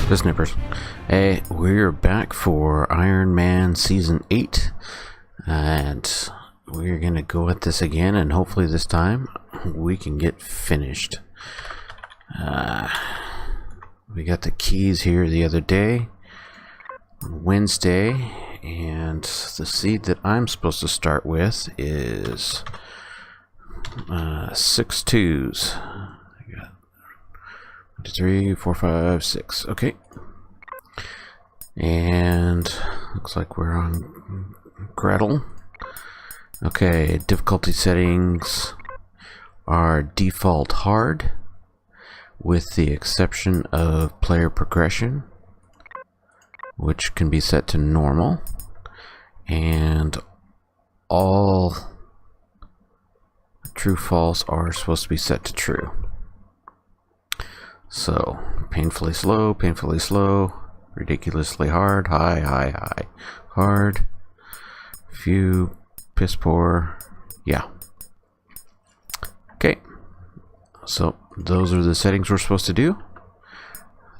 This Nipperss. Hey, we're back for Ironman Season 8, and we're gonna go at this again, and hopefully this time we can get finished. We got the keys here the other day, on Wednesday, and the seed that I'm supposed to start with is 6 2s. 1, 2, 3, 4, 5, 6. Okay. And looks like we're on Grattle. Okay, difficulty settings are default hard, with the exception of player progression, which can be set to normal, and all true false are supposed to be set to true. So, painfully slow, ridiculously hard, high, hard, few, piss poor, yeah. Okay, so those are the settings we're supposed to do.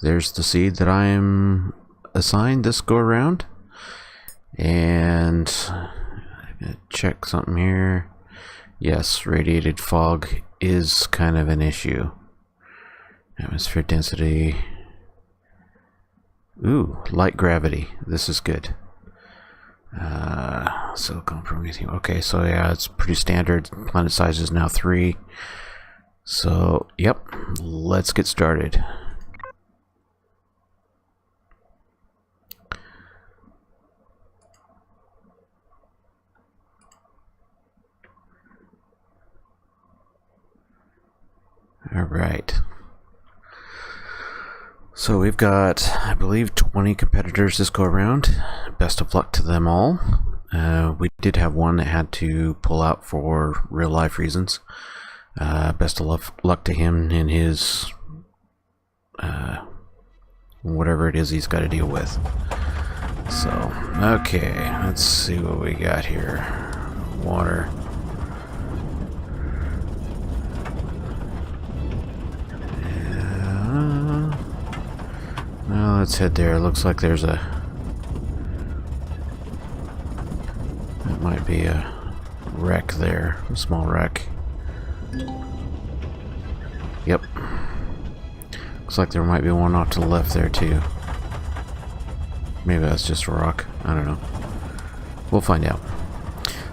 There's the seed that I'm assigned this go around. And I'm gonna check something here. Yes, radiated fog is kind of an issue. Atmosphere density. Ooh, light gravity. This is good. Silicon Promethium. Okay, so yeah, it's pretty standard. Planet size is now 3. So, yep, let's get started. All right. So we've got, I believe, 20 competitors this go around. Best of luck to them all. We did have one that had to pull out for real life reasons. Best of luck to him in his whatever it is he's got to deal with. So, okay, let's see what we got here. Water. Well, let's head there. Looks like there's that might be a wreck there. A small wreck. Yep. Looks like there might be one off to the left there too. Maybe that's just a rock. I don't know. We'll find out.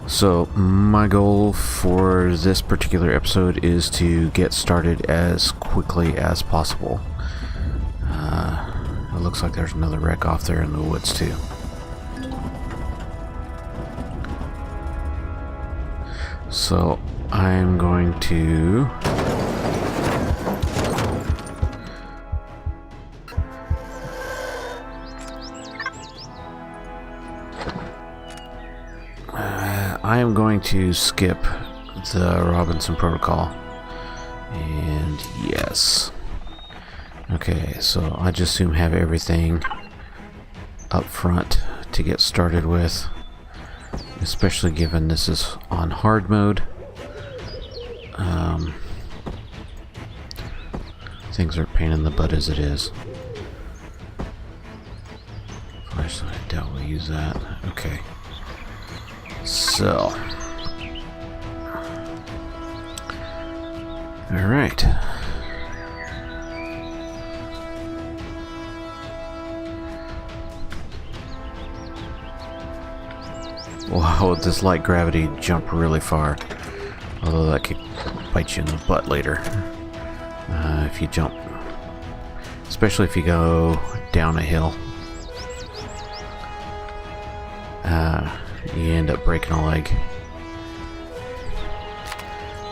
So, my goal for this particular episode is to get started as quickly as possible. It looks like there's another wreck off there in the woods too. So I'm going to skip the Robinson protocol. And yes. Okay, so I just assume have everything up front to get started with, especially given this is on hard mode. Things are a pain in the butt as it is. Flashlight, I doubt we'll use that. Okay. So. Alright. Wow, this light gravity jump really far. Although that could bite you in the butt later. If you jump. Especially if you go down a hill. You end up breaking a leg.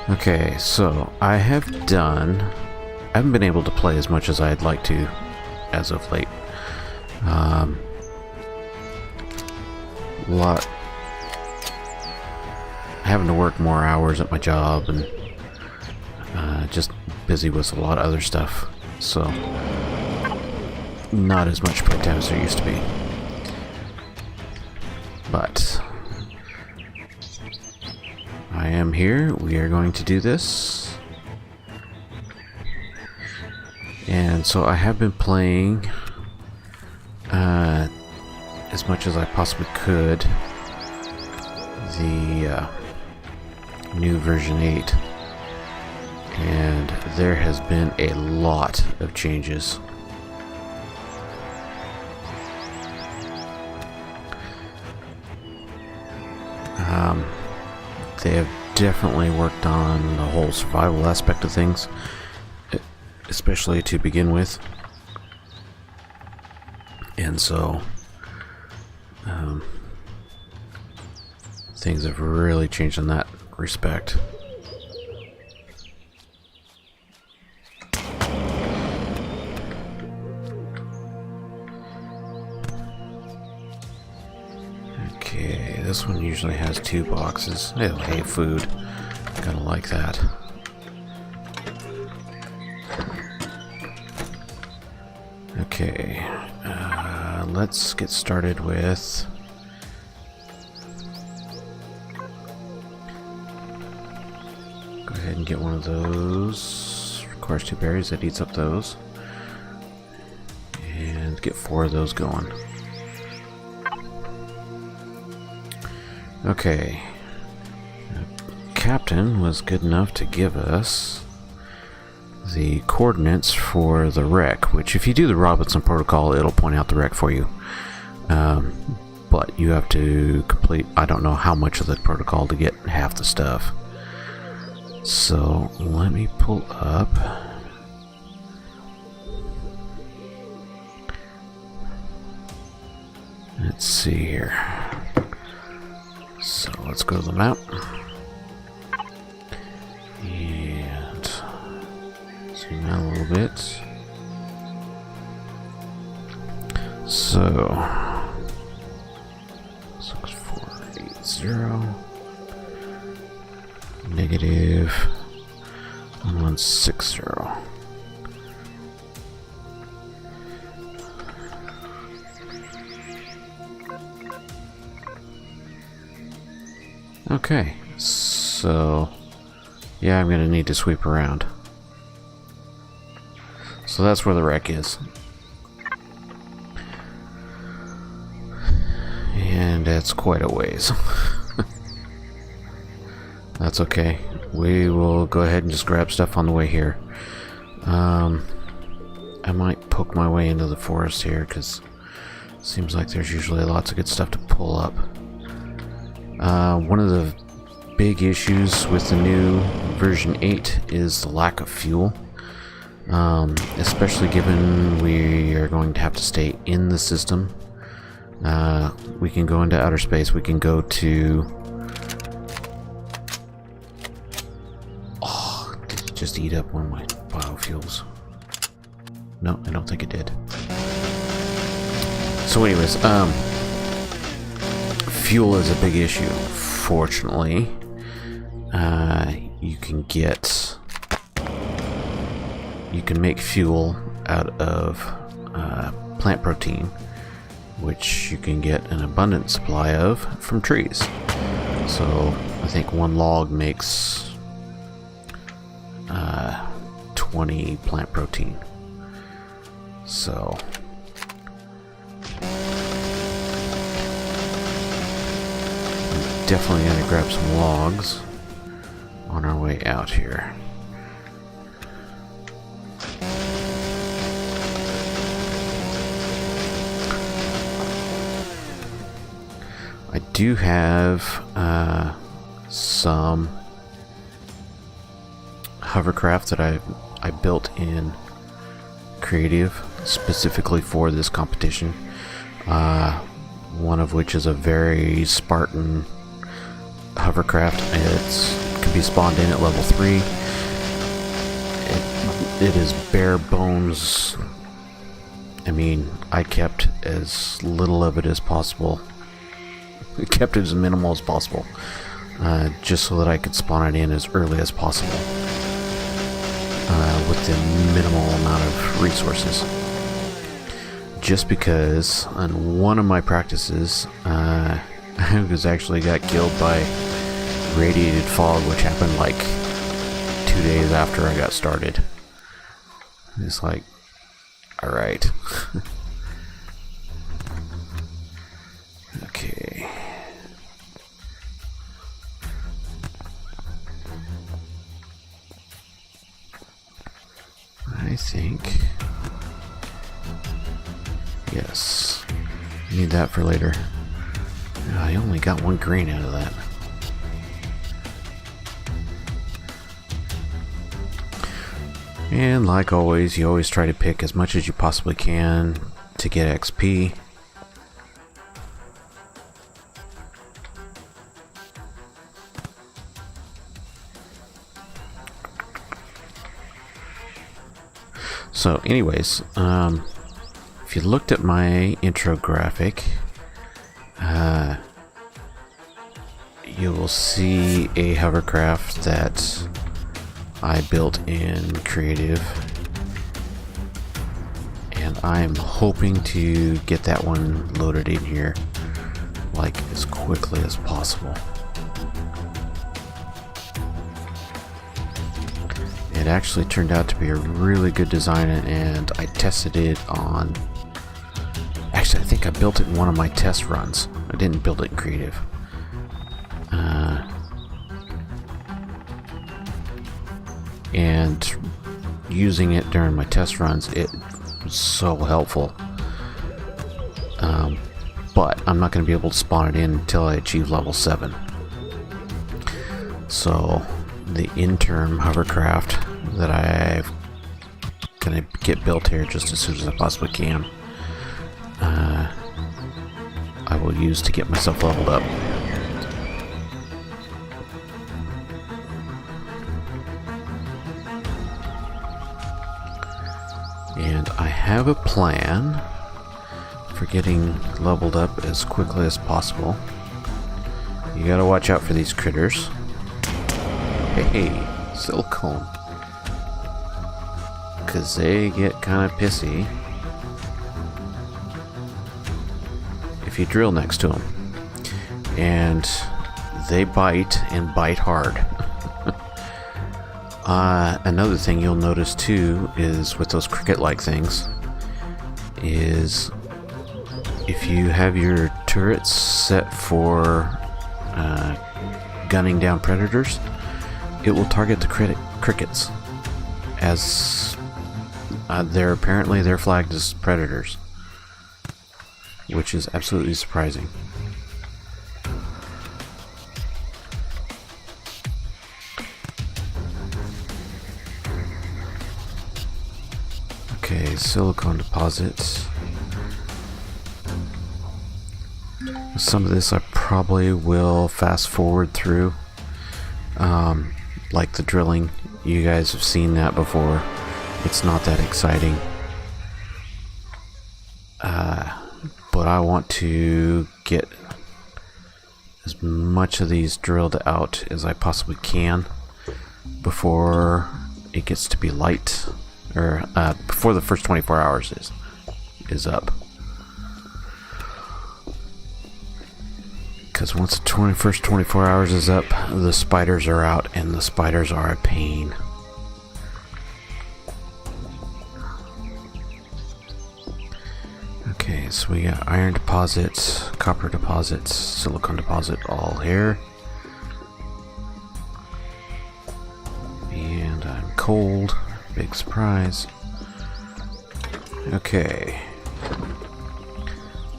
Okay, so I haven't been able to play as much as I'd like to as of late. Having to work more hours at my job and just busy with a lot of other stuff, so not as much playtime as there used to be. But I am here. We are going to do this. And so I have been playing as much as I possibly could the new version 8, and there has been a lot of changes. They have definitely worked on the whole survival aspect of things, especially to begin with, and so things have really changed in that respect. Okay, this one usually has 2 boxes. Oh, hey, food. Gotta like that. Okay, let's get started with go ahead and get one of those. Requires 2 berries, that eats up those. And get 4 of those going. Okay. Captain was good enough to give us the coordinates for the wreck, which if you do the Robinson protocol, it'll point out the wreck for you. But you have to complete, I don't know how much of the protocol to get half the stuff. So let me pull up. Let's see here. So let's go to the map. And zoom out a little bit. So 6480 negative 1160. Okay, so yeah, I'm gonna need to sweep around. So that's where the wreck is. And it's quite a ways. That's okay. We will go ahead and just grab stuff on the way here. I might poke my way into the forest here, because it seems like there's usually lots of good stuff to pull up. One of the big issues with the new version 8 is the lack of fuel. Especially given we are going to have to stay in the system. We can go into outer space, we can go to... Oh, did it just eat up one of my biofuels? No, I don't think it did. So anyways, fuel is a big issue. Fortunately, you can make fuel out of plant protein, which you can get an abundant supply of from trees. So I think one log makes 20 plant protein. So I'm definitely going to grab some logs on our way out here. I do have some hovercraft that I built in creative specifically for this competition. One of which is a very Spartan hovercraft. It can be spawned in at level 3. It is bare bones. I mean, I kept as little of it as possible. I kept it as minimal as possible, just so that I could spawn it in as early as possible, with the minimal amount of resources. Just because on one of my practices, I actually got killed by radiated fog, which happened like 2 days after I got started. It's like, alright. Okay. I think... yes. Need that for later. I only got 1 grain out of that. And like always, you always try to pick as much as you possibly can to get XP. So anyways, if you looked at my intro graphic, you will see a hovercraft that I built in creative, and I'm hoping to get that one loaded in here like as quickly as possible. It actually turned out to be a really good design, and I tested it on... actually, I think I built it in one of my test runs. I didn't build it in creative. And using it during my test runs, it was so helpful. But I'm not going to be able to spawn it in until I achieve level 7. So the interim hovercraft that I'm going to get built here just as soon as I possibly can, I will use to get myself leveled up. And I have a plan for getting leveled up as quickly as possible. You gotta watch out for these critters. Hey, silicone. Cause they get kinda pissy if you drill next to them. And they bite, and bite hard. Another thing you'll notice too is with those cricket-like things is if you have your turrets set for gunning down predators, it will target the crickets, as they're flagged as predators, which is absolutely surprising. Okay, silicone deposits. Some of this I probably will fast forward through. Like the drilling, you guys have seen that before. It's not that exciting. But I want to get as much of these drilled out as I possibly can before it gets to be light, or before the first 24 hours is up. Because once the first 24 hours is up, the spiders are out, and the spiders are a pain. Okay, so we got iron deposits, copper deposits, silicon deposit all here. And I'm cold. Big surprise. Okay.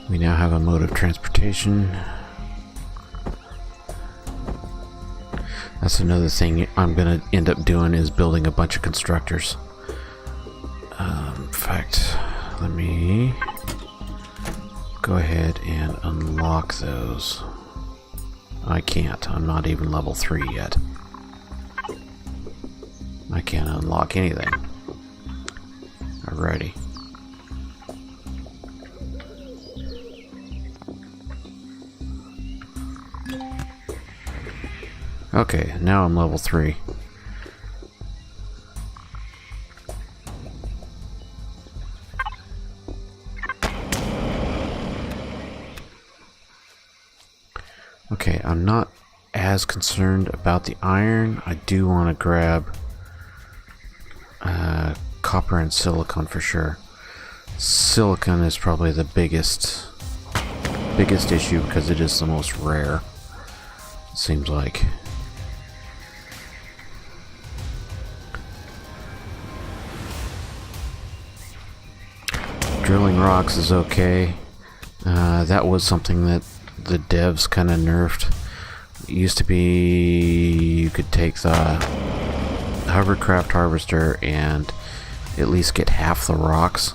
We now have a mode of transportation. That's another thing I'm going to end up doing, is building a bunch of constructors. In fact, let me go ahead and unlock those. I can't. I'm not even level 3 yet. I can't unlock anything. Alrighty. Okay, now I'm level 3. Okay, I'm not as concerned about the iron. I do want to grab copper and silicon for sure. Silicon is probably the biggest biggest issue because it is the most rare, it seems like. Drilling rocks is okay. That was something that the devs kind of nerfed. It used to be you could take the hovercraft harvester and at least get half the rocks.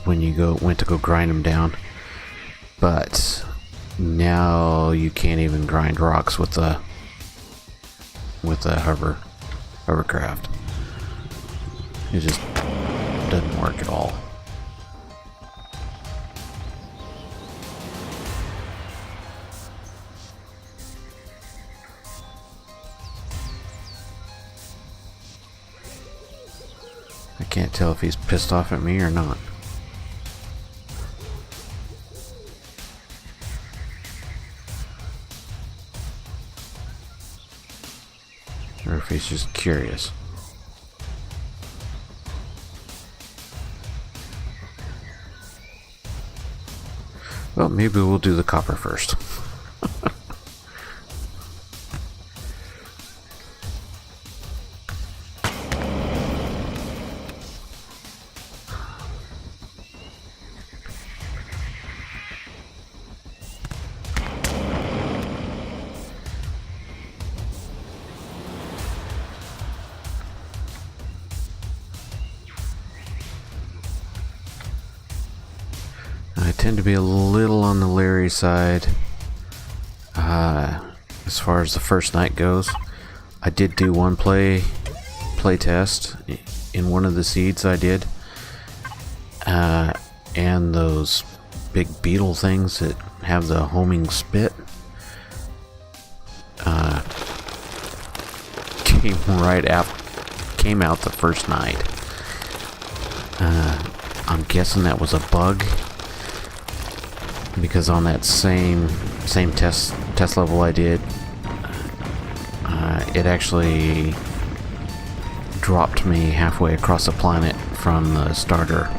When you went to go grind them down, but now you can't even grind rocks with the hovercraft. It just doesn't work at all. I can't tell if he's pissed off at me or not. Or if he's just curious. Well, maybe we'll do the copper first. I tend to be a little on the leery side as far as the first night goes. I did do one play test in one of the seeds I did, and those big beetle things that have the homing spit came out the first night. I'm guessing that was a bug, because on that same test level I did, it actually dropped me halfway across the planet from the starter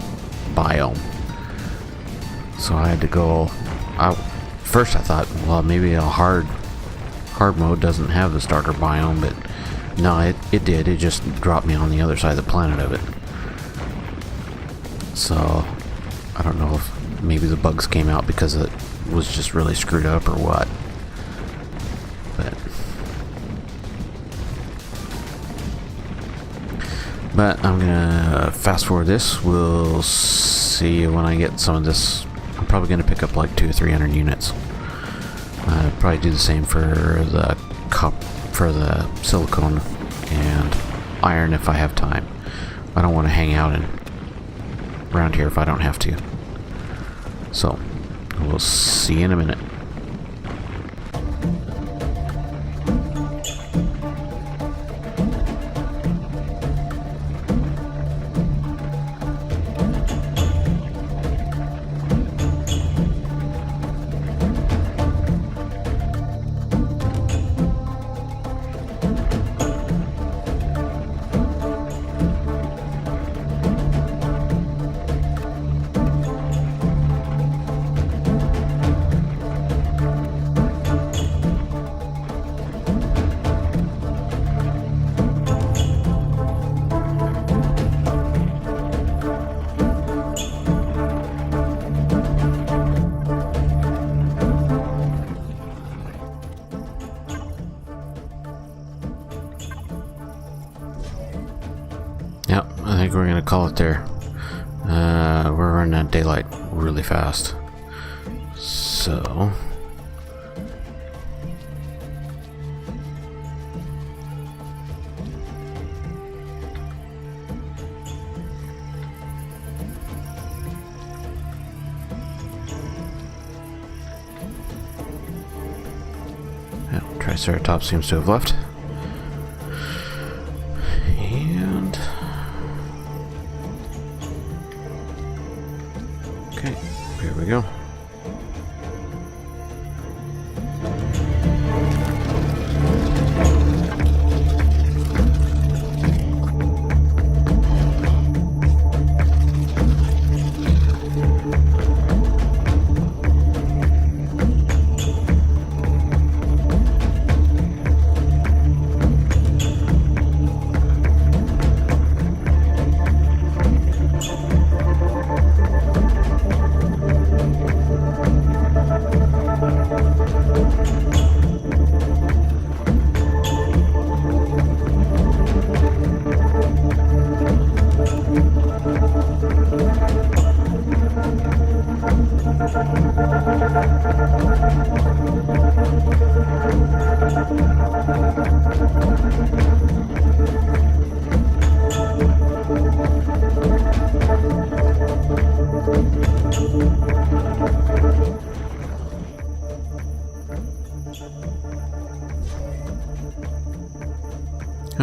biome. So I had to go out. First I thought, well, maybe a hard mode doesn't have the starter biome, but no, it did. It just dropped me on the other side of the planet of it. So I don't know if maybe the bugs came out because it was just really screwed up or what. But I'm gonna fast forward this. We'll see when I get some of this. I'm probably gonna pick up like 200 or 300 units. Probably do the same for the silicone and iron if I have time. I don't want to hang out around here if I don't have to. So, we'll see you in a minute. Yep, I think we're gonna call it there. We're running out of daylight really fast. So yeah, Triceratops seems to have left. And okay, here we go.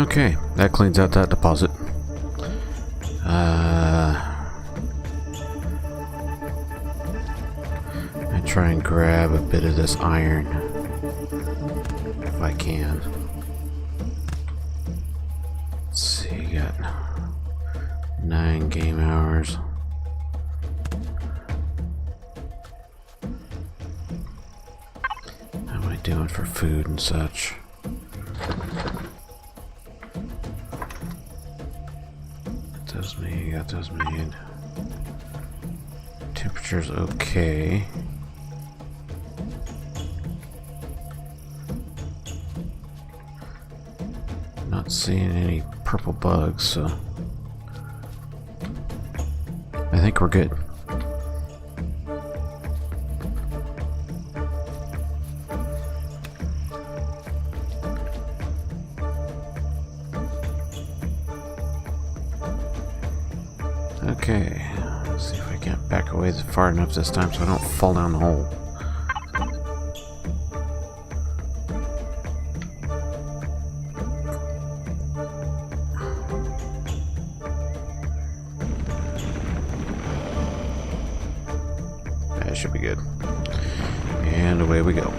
Okay, that cleans out that deposit. I try and grab a bit of this iron if I can. Let's see, got 9 game hours. How am I doing for food and such? Got those made. Temperature's okay. Not seeing any purple bugs, so I think we're good. Okay, let's see if I can't back away far enough this time so I don't fall down the hole. That should be good. And away we go.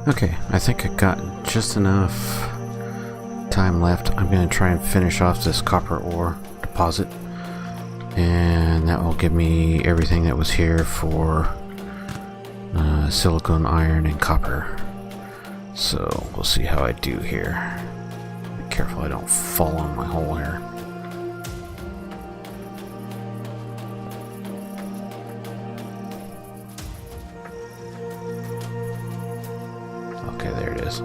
Okay, I think I got just enough time left. I'm going to try and finish off this copper ore deposit, and that will give me everything that was here for silicon, iron, and copper. So we'll see how I do here. Be careful I don't fall on my hole here. Okay, there it is.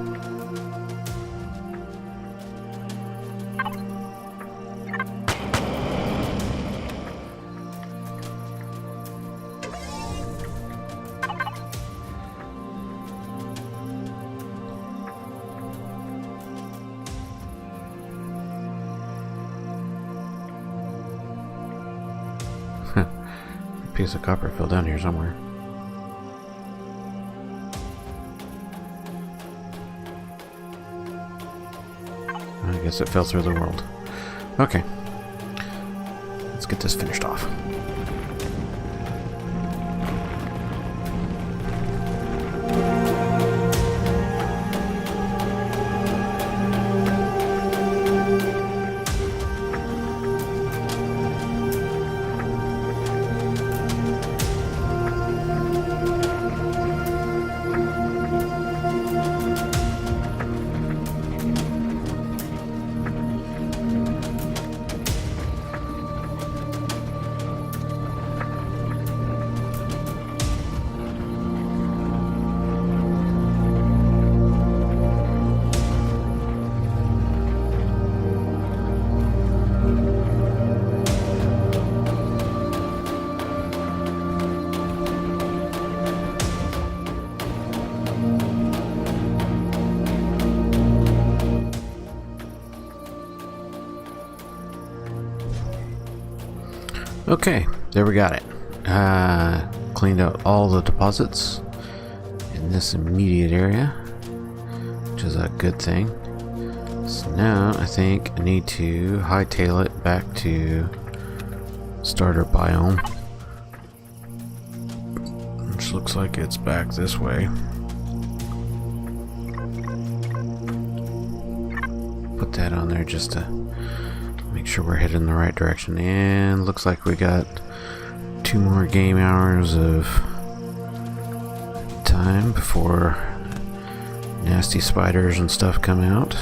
A piece of copper fell down here somewhere. I guess it fell through the world. Okay. Let's get this finished off. Okay, there we got it. Cleaned out all the deposits in this immediate area, which is a good thing. So now I think I need to hightail it back to starter biome, which looks like it's back this way. Put that on there just to make sure we're heading in the right direction. And looks like we got 2 more game hours of time before nasty spiders and stuff come out.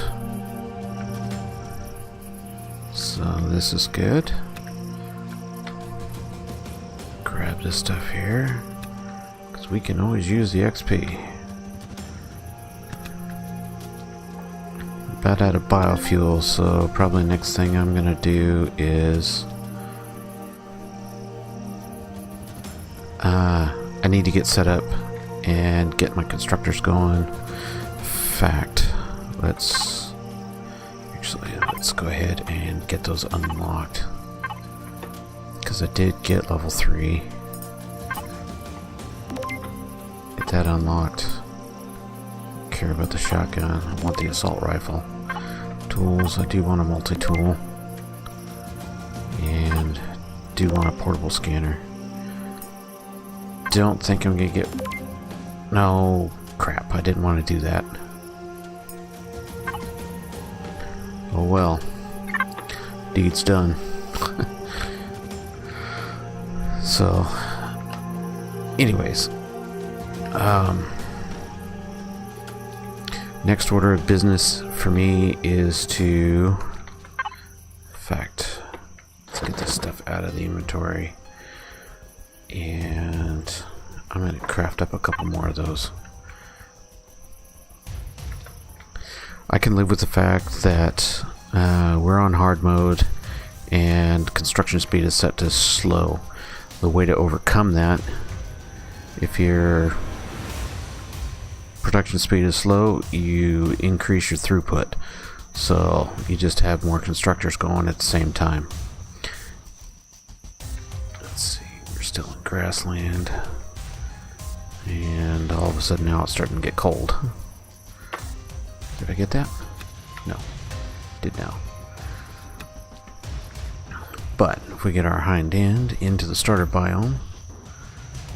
So this is good. Grab this stuff here, because we can always use the XP. About out of biofuel, so probably next thing I'm gonna do is I need to get set up and get my constructors going. In fact, let's go ahead and get those unlocked, because I did get level 3. Get that unlocked. Care about the shotgun. I want the assault rifle. Tools, I do want a multi-tool, and do want a portable scanner. Don't think I'm gonna get... No, crap, I didn't want to do that. Oh well, deed's done. So anyways, next order of business for me is to, in fact, let's get this stuff out of the inventory, and I'm going to craft up a couple more of those. I can live with the fact that we're on hard mode and construction speed is set to slow. The way to overcome that, if your production speed is slow, you increase your throughput, so you just have more constructors going at the same time. Let's see, we're still in grassland, and all of a sudden now it's starting to get cold. Did I get that? No, did now. But if we get our hind end into the starter biome,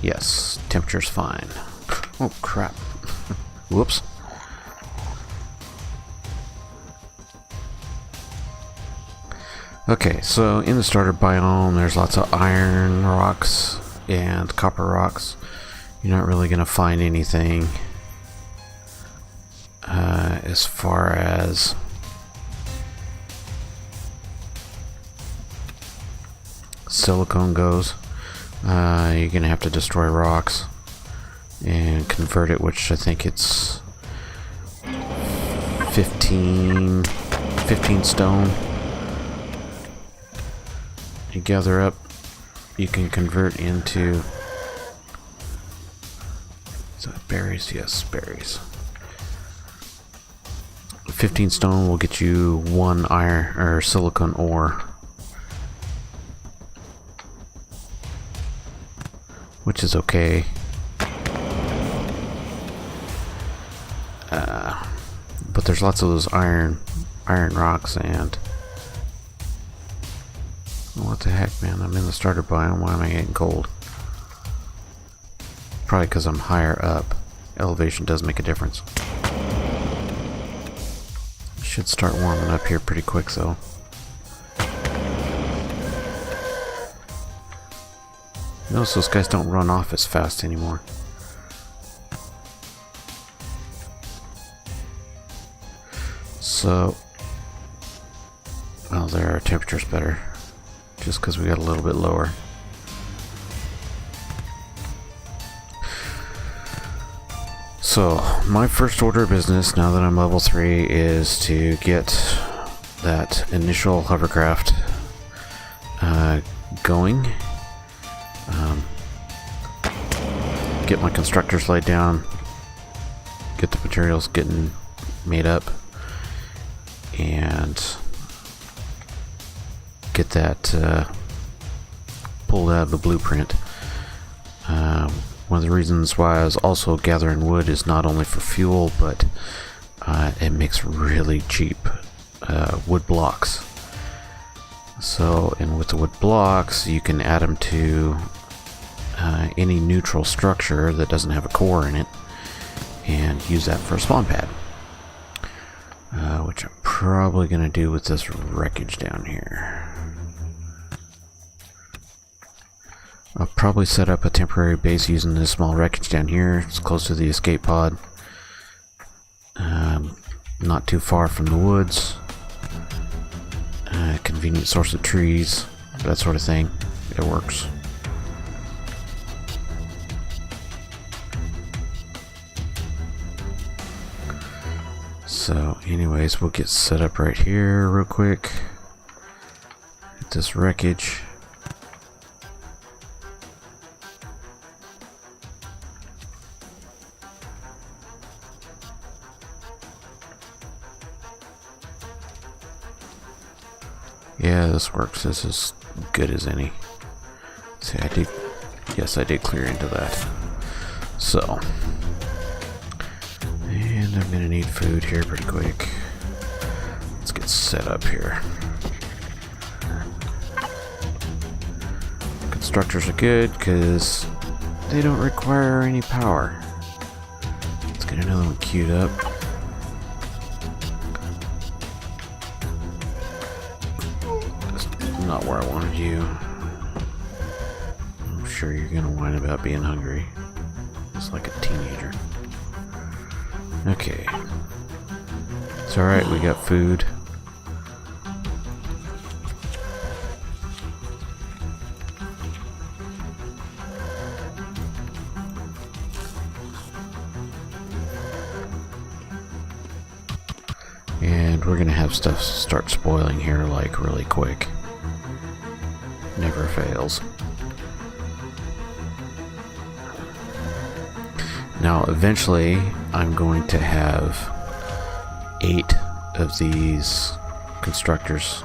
yes, temperature's fine. Oh crap. Whoops. Okay, so in the starter biome there's lots of iron rocks and copper rocks. You're not really going to find anything as far as silicone goes. You're going to have to destroy rocks and convert it, which I think it's 15 stone. You gather up, you can convert into, is that berries? Yes, berries. 15 stone will get you 1 iron or silicone ore, which is okay. But there's lots of those iron rocks, and what the heck, man, I'm in the starter biome. Why am I getting cold? Probably because I'm higher up. Elevation does make a difference. Should start warming up here pretty quick though. Notice those guys don't run off as fast anymore. So, well, there our temperature's better, just because we got a little bit lower. So, my first order of business, now that I'm level 3, is to get that initial hovercraft going. Get my constructors laid down, get the materials getting made up, and get that pulled out of the blueprint. One of the reasons why I was also gathering wood is not only for fuel, but it makes really cheap wood blocks. So, and with the wood blocks, you can add them to any neutral structure that doesn't have a core in it, and use that for a spawn pad. Which I'm probably going to do with this wreckage down here. I'll probably set up a temporary base using this small wreckage down here. It's close to the escape pod. Not too far from the woods. Convenient source of trees, that sort of thing. It works. So anyways, we'll get set up right here real quick. Get this wreckage. Yeah, this works. This is good as any. See, I did. Yes, I did clear into that. So, and I'm gonna need food here pretty quick. Let's get set up here. Constructors are good because they don't require any power. Let's get another one queued up. Not where I wanted you. I'm sure you're gonna whine about being hungry. Just like a teenager. Okay. It's alright, we got food. And we're gonna have stuff start spoiling here like really quick. Never fails. Now, eventually, I'm going to have 8 of these constructors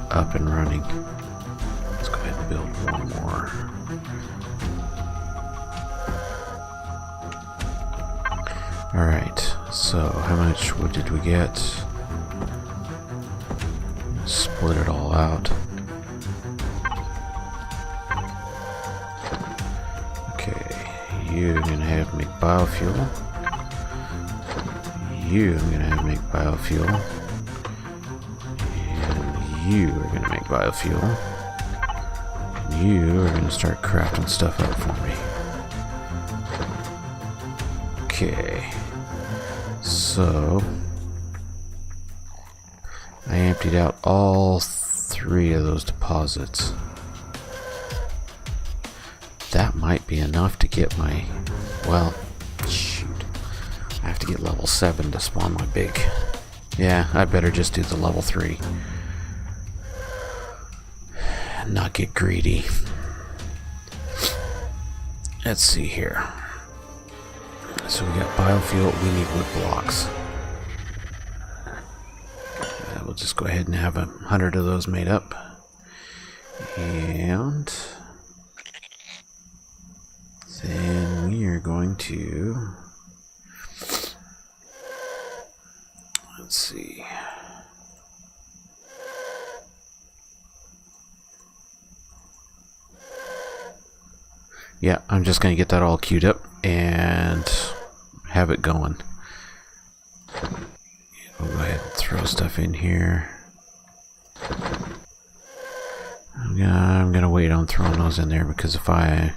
up and running. Let's go ahead and build one more. Alright, so how much wood did we get? Split it all out. Okay, you're gonna have to make biofuel. You are gonna have to make biofuel. And you are gonna make biofuel. You are gonna start crafting stuff up for me. Okay, so I emptied out all 3 of those deposits. That might be enough to get my, well, shoot. I have to get level 7 to spawn my big. Yeah, I better just do the level 3. And not get greedy. Let's see here. So we got biofuel, we need wood blocks. We'll just go ahead and have 100 of those made up. And then we are going to, let's see. Yeah, I'm just going to get that all queued up and have it going. We'll go ahead and throw stuff in here. I'm gonna wait on throwing those in there because but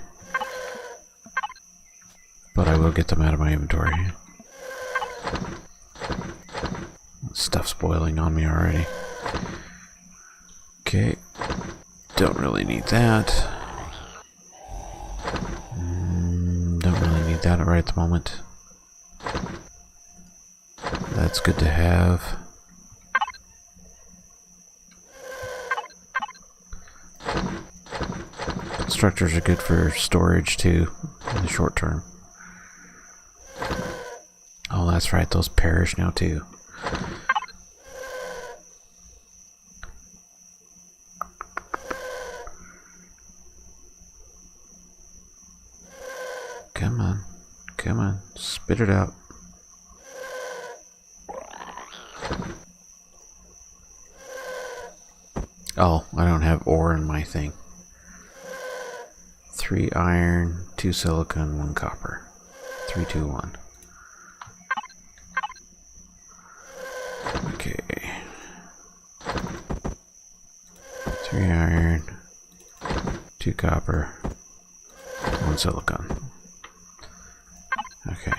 I will get them out of my inventory. Stuff's spoiling on me already. Okay, don't really need that. Don't really need that right at the moment. That's good to have. Structures are good for storage too, in the short term. Oh, that's right, those perish now too. Come on, spit it out. Oh, I don't have ore in my thing. 3 iron, 2 silicon, 1 copper. 3, 2, 1. Okay. 3 iron, 2 copper, 1 silicon. Okay.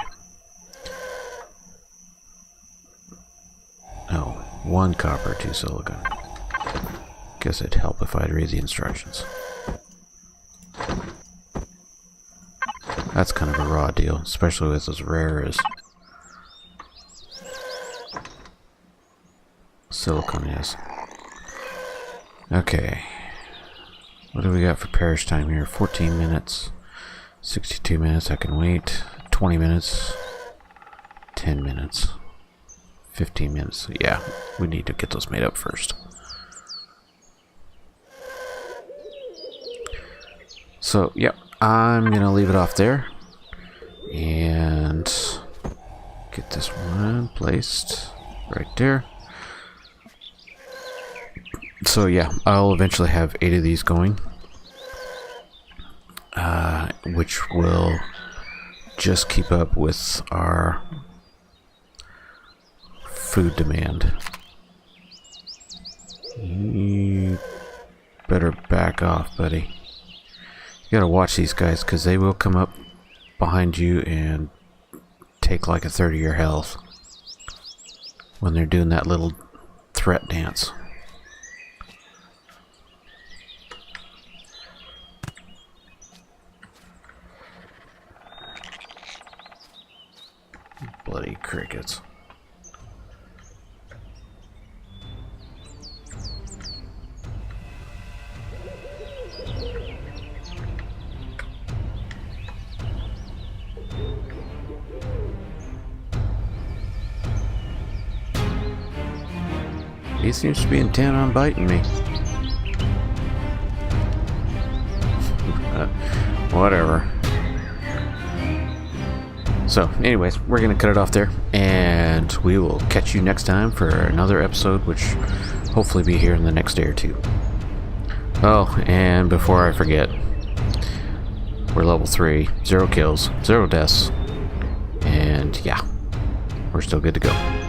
No, 1 copper, 2 silicon. Guess it'd help if I'd read the instructions. That's kind of a raw deal, especially with as rare as silicon is. Okay. What do we got for parish time here? 14 minutes. 62 minutes, I can wait. 20 minutes. 10 minutes. 15 minutes. Yeah, we need to get those made up first. So, yep, I'm gonna leave it off there. And get this one placed right there. So yeah, I'll eventually have 8 of these going, which will just keep up with our food demand. You better back off, buddy. You gotta watch these guys, because they will come up behind you and take like a third of your health when they're doing that little threat dance. Bloody crickets. He seems to be intent on biting me. Whatever. So, anyways, we're going to cut it off there, and we will catch you next time for another episode, which hopefully be here in the next day or two. Oh, and before I forget, we're level 3, 0 kills, 0 deaths, and yeah, we're still good to go.